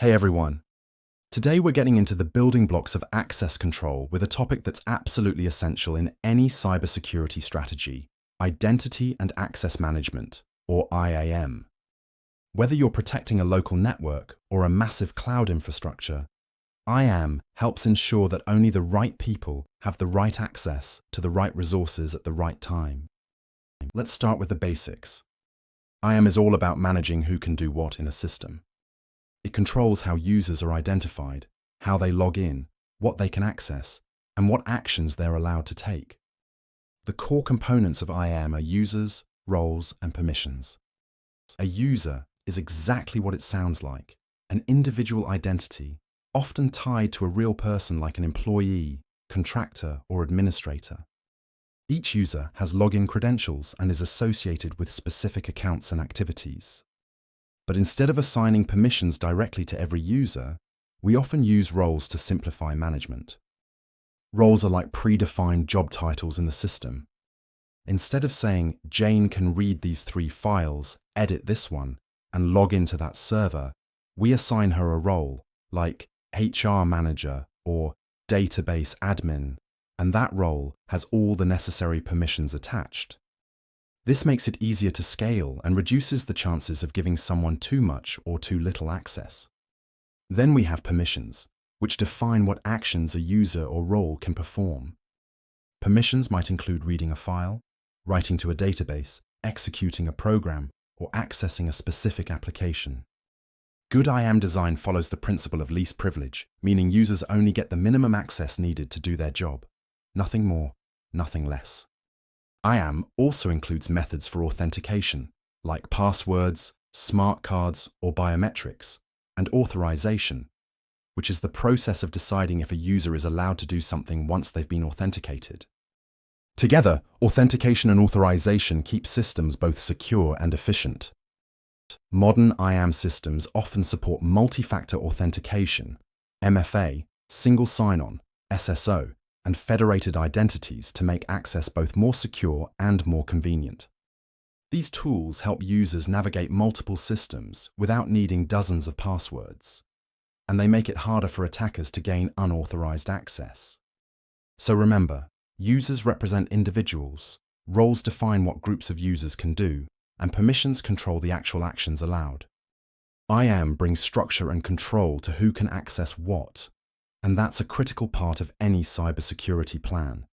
Hey everyone. Today we're getting into the building blocks of access control with a topic that's absolutely essential in any cybersecurity strategy: identity and access management, or IAM. Whether you're protecting a local network or a massive cloud infrastructure, IAM helps ensure that only the right people have the right access to the right resources at the right time. Let's start with the basics. IAM is all about managing who can do what in a system. It controls how users are identified, how they log in, what they can access, and what actions they're allowed to take. The core components of IAM are users, roles, and permissions. A user is exactly what it sounds like: an individual identity, often tied to a real person like an employee, contractor, or administrator. Each user has login credentials and is associated with specific accounts and activities. But instead of assigning permissions directly to every user, we often use roles to simplify management. Roles are like predefined job titles in the system. Instead of saying, Jane can read these 3 files, edit this one, and log into that server, we assign her a role, like HR manager or database admin, and that role has all the necessary permissions attached. This makes it easier to scale and reduces the chances of giving someone too much or too little access. Then we have permissions, which define what actions a user or role can perform. Permissions might include reading a file, writing to a database, executing a program, or accessing a specific application. Good IAM design follows the principle of least privilege, meaning users only get the minimum access needed to do their job. Nothing more, nothing less. IAM also includes methods for authentication, like passwords, smart cards, or biometrics, and authorization, which is the process of deciding if a user is allowed to do something once they've been authenticated. Together, authentication and authorization keep systems both secure and efficient. Modern IAM systems often support multi-factor authentication, MFA, single sign-on, SSO, and federated identities to make access both more secure and more convenient. These tools help users navigate multiple systems without needing dozens of passwords, and they make it harder for attackers to gain unauthorized access. So remember, users represent individuals, roles define what groups of users can do, and permissions control the actual actions allowed. IAM brings structure and control to who can access what, and that's a critical part of any cybersecurity plan.